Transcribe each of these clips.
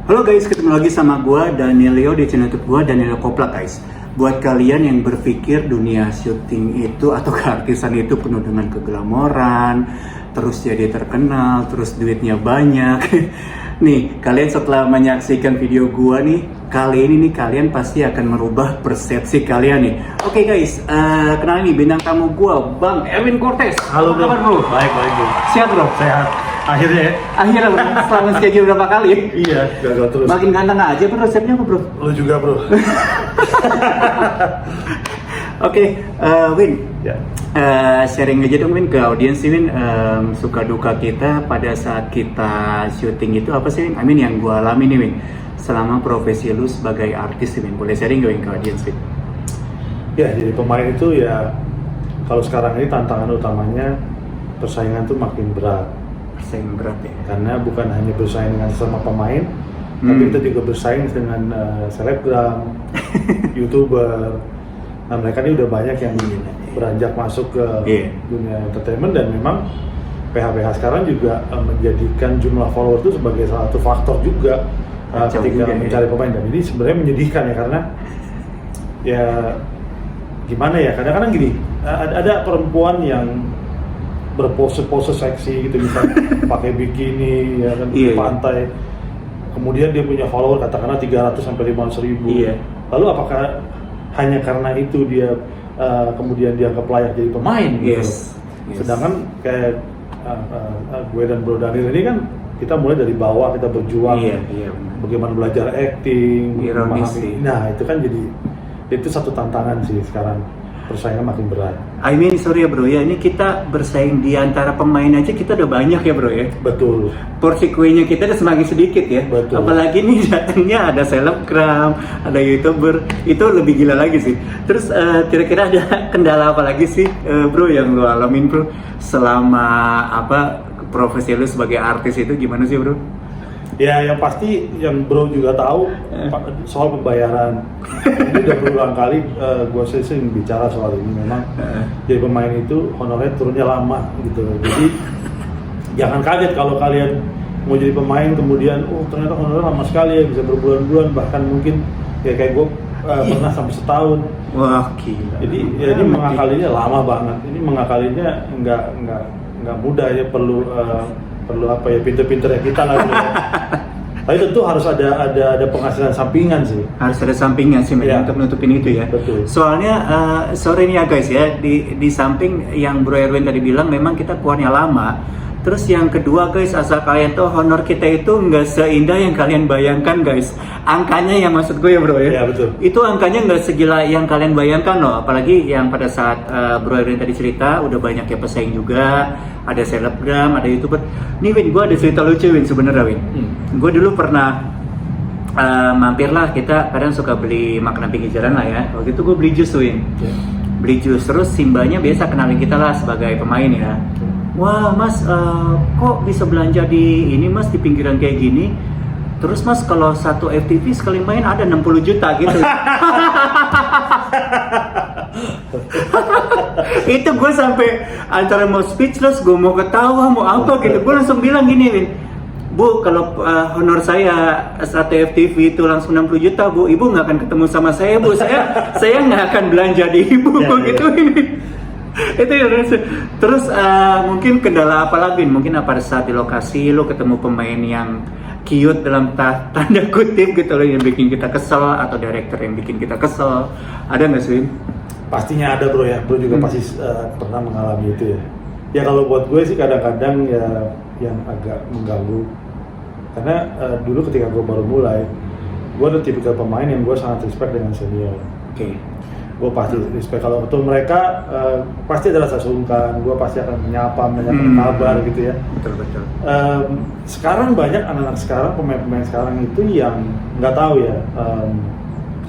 Halo guys, ketemu lagi sama gua Danielio di channel YouTube gua Danielio Koplak guys. Buat kalian yang berpikir dunia syuting itu atau keartisan itu penuh dengan keglamoran, terus jadi terkenal, terus duitnya banyak. Nih, kalian setelah menyaksikan video gua nih, kali ini nih kalian pasti akan merubah persepsi kalian nih. Oke guys, kenalin nih bintang tamu gua, Bang Erwin Cortez. Halo bro. Apa kabar, bro? Baik bro. Siap bro? Sehat. Akhirnya ya. Akhirnya bro, selama schedule berapa kali? Iya, gagal terus. Makin ganteng aja bro, resepnya apa bro? Lu juga bro. Oke, Win. Ya. Sharing aja dong Win ke audiens sih Win, suka duka kita pada saat kita syuting itu apa sih Win? I mean yang gua alami nih Win, selama profesi lu sebagai artis Win. Boleh sharing gak Win ke audiens Win? Ya, jadi pemain itu ya, kalau sekarang ini tantangan utamanya persaingan tuh makin berat. Persaingan berat ya? Karena bukan hanya bersaing dengan sesama pemain, tapi kita juga bersaing dengan selebgram, youtuber. Nah mereka ini udah banyak yang beranjak masuk ke dunia entertainment, dan memang PH-PH sekarang juga menjadikan jumlah follower itu sebagai salah satu faktor juga ketika mencari pemain. Dan ini sebenarnya menyedihkan ya, karena ya gimana ya, kadang-kadang gini, ada perempuan yang berpose-pose seksi gitu, misalnya pakai bikini ya kan, di pantai, kemudian dia punya follower katakanlah 300 sampai 500 ribu. Lalu apakah hanya karena itu dia kemudian dianggap layak jadi pemain gitu? Sedangkan kayak gue dan Bro Daniel ini kan kita mulai dari bawah, kita berjuang bagaimana belajar acting, memahami. Nah itu kan jadi itu satu tantangan sih sekarang. Persaingan makin berat. I mean sorry ya bro ya, ini kita bersaing di antara pemain aja kita udah banyak ya bro ya. Betul. Porsi kuenya kita udah semakin sedikit ya. Betul. Apalagi nih datangnya ada selebgram, ada youtuber, itu lebih gila lagi sih. Terus kira-kira ada kendala apa lagi sih bro yang lo alamin bro selama profesi lo sebagai artis itu gimana sih bro? Ya, yang pasti yang bro juga tahu soal pembayaran. Ini udah berulang kali gue sering bicara soal ini. Memang jadi pemain itu honornya turunnya lama gitu. Jadi jangan kaget kalau kalian mau jadi pemain kemudian ternyata honornya lama sekali ya, bisa berbulan-bulan, bahkan mungkin ya kayak gue pernah sampai setahun. Wah gila. Jadi ya, ini mengakalinya lama banget. Ini mengakalinya nggak mudah ya, perlu apa ya, pinter-pinternya kita lah. Tapi tentu harus ada penghasilan sampingan sih. Harus ada sampingan sih untuk menutupin itu ya. Betul. Soalnya sorry nih ya guys ya, di samping yang Bro Erwin tadi bilang memang kita keluarnya lama. Terus yang kedua guys, asal kalian tuh honor kita itu nggak seindah yang kalian bayangkan guys. Angkanya yang maksud gue ya bro ya. Iya betul. Itu angkanya nggak segila yang kalian bayangkan loh. Apalagi yang pada saat Bro Erwin tadi cerita udah banyak ya pesaing juga. Ada selebgram, ada youtuber. Nih Win, gue ada cerita lucu Win sebenarnya Win. Gue dulu pernah mampir lah, kita kadang suka beli makanan pinggir jalan lah ya. Waktu itu gue beli jus Win. Beli jus, terus Simbanya biasa kenalin kita lah sebagai pemain ya. Wah mas, kok bisa belanja di ini mas, di pinggiran kayak gini? Terus mas kalau satu FTV sekali main ada 60 juta gitu. Itu gue sampai antara mau speechless, gue mau ketawa, mau apa gitu. Gue langsung bilang gini Win, Bu kalau honor saya satu FTV itu langsung 60 juta Bu, ibu nggak akan ketemu sama saya Bu, saya nggak akan belanja di ibu gitu ini. Itu ya. Terus mungkin kendala apa lagi? Mungkin pada saat di lokasi lo ketemu pemain yang cute dalam tanda kutip gitu loh, yang bikin kita kesel, atau director yang bikin kita kesel, ada nggak sih? Pastinya ada bro ya, bro juga pasti pernah mengalami itu ya. Ya kalau buat gue sih kadang-kadang ya yang agak mengganggu, karena dulu ketika gue baru mulai, gue ada tipikal pemain yang gue sangat respect dengan senior. Gue pasti respect, kalau betul mereka pasti ada rasa sungkan, gue pasti akan menyapa, menanyakan kabar gitu ya. Betul. Sekarang banyak anak-anak sekarang, pemain-pemain sekarang itu yang nggak tahu ya.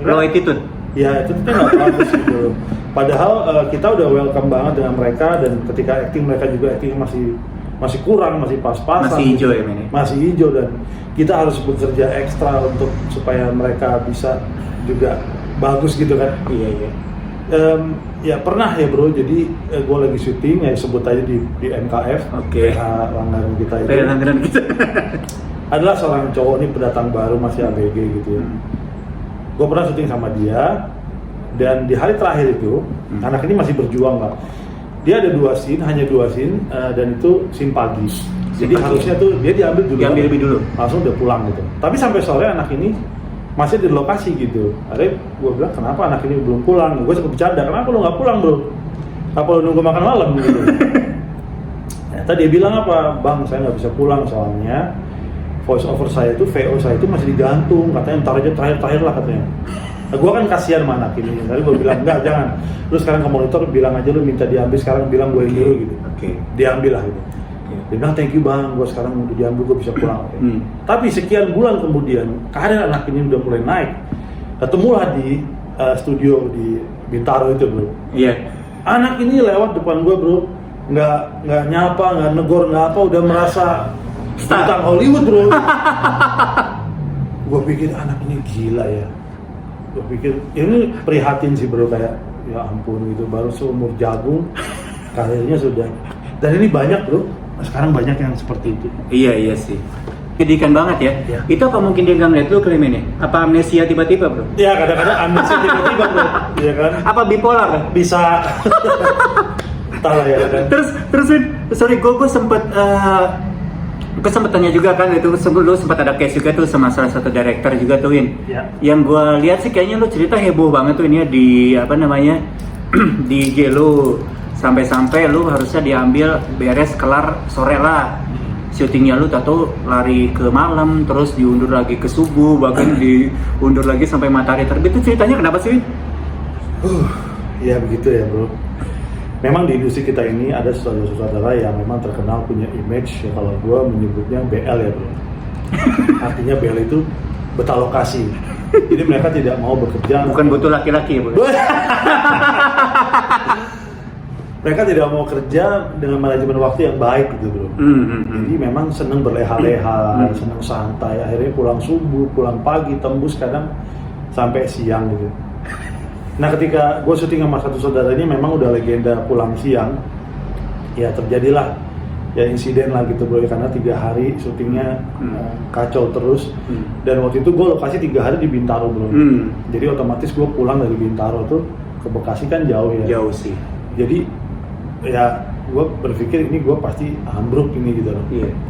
Low attitude. Ya itu nggak bagus gitu. Padahal kita udah welcome banget dengan mereka, dan ketika acting mereka juga acting masih kurang, masih pas-pasan. Masih hijau ya ini. Masih hijau, dan kita harus bekerja ekstra untuk supaya mereka bisa juga bagus gitu kan. Iya. Ya pernah ya bro, jadi gue lagi syuting ya, sebut aja di MKF, Oke. langganan kita itu. Langganan kita. adalah seorang cowok nih pendatang baru masih ABG gitu ya. Gue pernah syuting sama dia dan di hari terakhir itu anak ini masih berjuang lah. Dia ada hanya dua scene dan itu scene pagi. Jadi harusnya tuh dia diambil lebih dulu, langsung udah pulang gitu. Tapi sampai sore anak ini masih di lokasi gitu. Akhirnya gue bilang kenapa anak ini belum pulang? Gue sempat bercanda, kenapa lu nggak pulang bro? Apa lu nunggu makan malam gitu? Ternyata dia bilang apa? Bang, saya nggak bisa pulang soalnya voice over saya itu, VO saya itu masih digantung. Katanya ntar aja terakhir lah katanya. Nah, gue kan kasihan sama anak ini. Tadi gue bilang enggak, jangan. Lu sekarang ke monitor bilang aja lu minta diambil, sekarang bilang gue yang dulu gitu. Diambil lah gitu. Dia bilang thank you bang, gue sekarang udah diambil, gue bisa pulang. Tapi sekian bulan kemudian, karir anak ini udah mulai naik. Ketemulah di studio di Bintaro itu bro. Anak ini lewat depan gue bro, nggak nyapa, nggak negor, nggak apa, udah merasa bintang Hollywood bro. Gue pikir anak ini gila ya. Gue pikir ini prihatin sih bro, kayak ya ampun gitu, baru seumur jagung karirnya sudah. Dan ini banyak bro, sekarang banyak yang seperti itu. Iya sih. Pendidikan banget ya. Itu apa mungkin dia nggak ngeliat lu klaim ini? Apa amnesia tiba-tiba bro? Ya kadang-kadang amnesia tiba-tiba bro. Iya kan? Apa bipolar? Bisa. Entahlah ya kan. Terus sorry gue sempet tanya juga kan, itu lu sempat ada case juga tuh sama salah satu director juga tuh Win. Yang gue lihat sih kayaknya lu cerita heboh banget tuh ini ya di apa namanya di IG lu, sampai lu harusnya diambil beres kelar sore lah. Syutingnya lu tahu lari ke malam, terus diundur lagi ke subuh, bahkan diundur lagi sampai matahari terbit. Itu ceritanya kenapa sih? Ya begitu ya bro. Memang di industri kita ini ada saudara-saudara yang memang terkenal punya image ya, kalau gua menyebutnya BL ya bro. Artinya BL itu betah lokasi. Jadi mereka tidak mau bekerja. Bukan butuh laki-laki ya bro. Mereka tidak mau kerja dengan manajemen waktu yang baik gitu bro. Jadi memang senang berleha-leha, senang santai. Akhirnya pulang subuh, pulang pagi, tembus kadang sampai siang gitu. Nah ketika gue syuting sama satu saudara ini memang udah legenda pulang siang, ya terjadilah ya insiden lah gitu bro, karena 3 hari syutingnya kacau terus. Dan waktu itu gue lokasi 3 hari di Bintaro bro. Jadi otomatis gue pulang dari Bintaro tuh ke Bekasi kan jauh ya. Jauh sih. Jadi ya gue berpikir ini gue pasti ambruk ini gitu loh.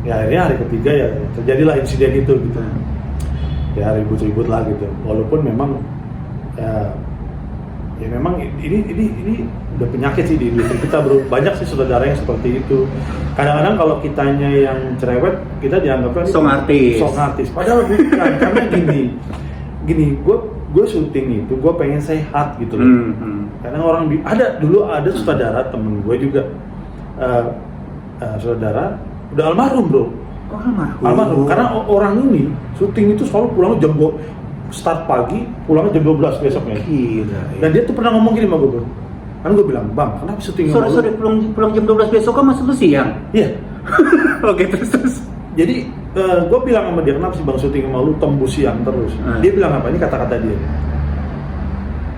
Ya akhirnya hari ketiga ya terjadilah insiden itu gitu. Ya ribut-ribut lah gitu. Walaupun memang ya memang ini udah penyakit sih di industri kita bro. Banyak sih saudara yang seperti itu. Kadang-kadang kalau kitanya yang cerewet, kita dianggapnya sok artis. Padahal bukan, karena gini, gue syuting itu gue pengen sehat gitu loh. Karena dulu ada saudara temen gue juga, saudara udah almarhum bro. Almarhum. Karena orang ini syuting itu selalu pulang jam start pagi, pulangnya jam 12 besoknya. Gila. Dan dia tuh pernah ngomong gini sama gue bro. Kan gue bilang, bang kenapa syuting Sorry, pulang jam 12 besok kan maksud lu siang? Iya. Oke, terus. Jadi gue bilang sama dia, kenapa sih bang syuting sama lu tembus siang terus? Dia bilang apa? Ini kata-kata dia.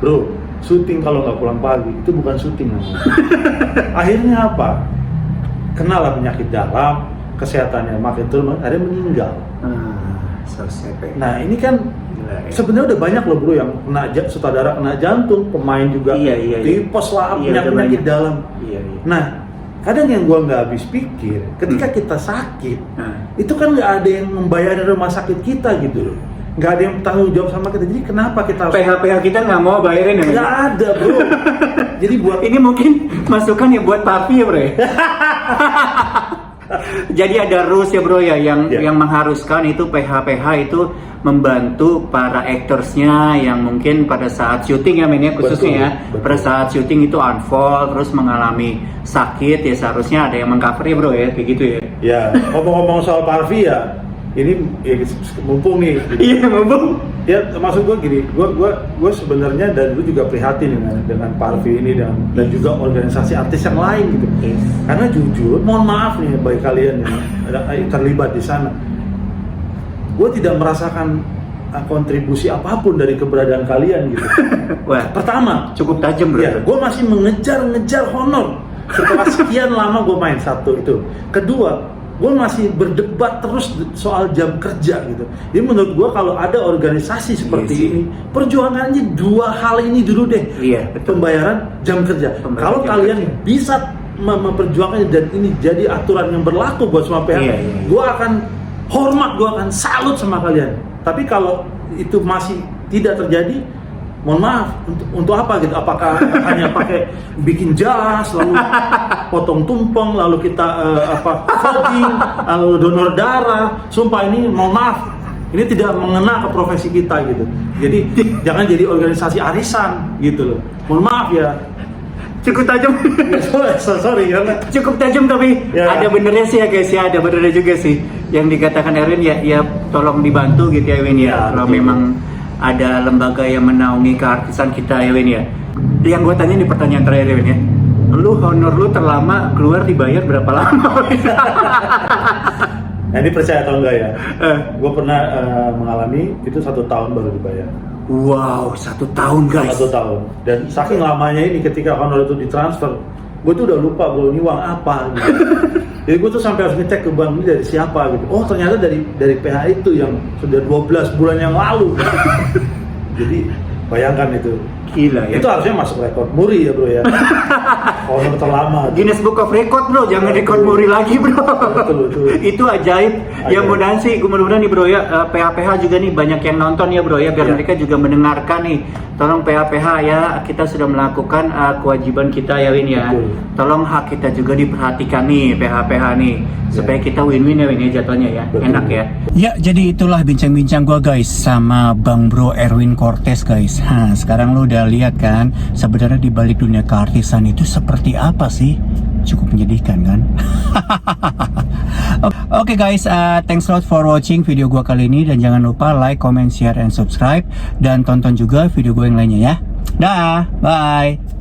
Bro, syuting kalau nggak pulang pagi itu bukan syuting namanya. Akhirnya apa? Kenalah penyakit dalam, kesehatannya makin turun, ada meninggal. Nah ini kan sebenarnya udah banyak loh bro yang kena sutradara kena jantung, pemain juga tipes lah, penyakit dalam. Nah kadang yang gua nggak habis pikir, ketika kita sakit, itu kan nggak ada yang membayar rumah sakit kita gitu loh, nggak ada yang tanggung jawab sama kita. Jadi kenapa kita PH kita nggak mau bayarin ya? Nggak ada bro. Jadi buat ini mungkin masukan ya buat papi ya bro. Jadi ada rules ya bro ya yang mengharuskan itu PH itu membantu para aktorsnya yang mungkin pada saat syuting ya mainnya khususnya betul. Pada saat syuting itu unfold terus mengalami sakit ya seharusnya ada yang mengcover ya bro ya kayak gitu ya. Ya ngomong-ngomong soal Parvi ya ini ya, mumpung nih. Iya mumpung. Ya maksud gue gini, gue sebenarnya dan gue juga prihatin dengan Parvi ini dan juga organisasi artis yang lain gitu. Karena jujur, mohon maaf nih bagi kalian yang terlibat di sana, gue tidak merasakan kontribusi apapun dari keberadaan kalian gitu. Wah, pertama cukup tajam bro. Ya, gue masih mengejar honor setelah sekian lama gue main satu itu. Kedua, gue masih berdebat terus soal jam kerja gitu. Jadi menurut gue kalau ada organisasi seperti ini, perjuangannya dua hal ini dulu deh. Iya, betul. Pembayaran jam kerja. Kalau kalian bisa memperjuangkannya dan ini jadi aturan yang berlaku buat semua pihak, gue akan hormat, gue akan salut sama kalian. Tapi kalau itu masih tidak terjadi, mohon maaf, untuk apa gitu? Apakah hanya pakai bikin jas, lalu potong tumpeng, lalu kita voting, lalu donor darah? Sumpah ini, mohon maaf, ini tidak mengena ke profesi kita gitu. Jadi jangan jadi organisasi arisan gitu loh. Mohon maaf ya. Cukup tajam. Sorry karena cukup tajam tapi ada benernya sih ya guys ya, ada benernya juga sih yang dikatakan Erwin ya tolong dibantu gitu ya Erwin ya. Kalau memang ada lembaga yang menaungi keartisan kita ya Win ya. Yang gue tanya di pertanyaan terakhir ya Win ya, lu honor lu terlama keluar dibayar berapa lama? Nah ini percaya atau enggak ya, gue pernah mengalami itu 1 tahun baru dibayar. Wow, 1 tahun guys. 1 tahun. Dan saking lamanya ini ketika honor itu ditransfer, gue tuh udah lupa gue ini uang apa gitu. Jadi gue tuh sampai harus ngecek ke bank ini dari siapa gitu. Oh ternyata dari PH itu yang sudah 12 bulan yang lalu. Jadi bayangkan itu. Gila ya. Itu harusnya masuk rekor muri ya bro ya. Honor terlama. Guinness Book of Record bro, jangan rekor muri lagi bro. Betul. Itu ajaib. Yang mudahan sih, gue mudah-mudahan nih bro ya, PH-PH juga nih banyak yang nonton ya bro ya, biar mereka juga mendengarkan nih. Tolong PH-PH ya, kita sudah melakukan kewajiban kita ya Win ya. Betul. Tolong hak kita juga diperhatikan nih PH-PH nih, supaya kita win-win ya Win ya jatuhnya ya. Betul. Enak ya. Ya jadi itulah bincang-bincang gue guys sama Bang Bro Erwin Cortez guys. Sekarang lu udah lihat kan sebenarnya di balik dunia keartisan itu seperti apa sih? Cukup menyedihkan kan? Oke guys, thanks a lot for watching video gua kali ini, dan jangan lupa like, comment, share, and subscribe, dan tonton juga video gue yang lainnya ya. Dah, bye.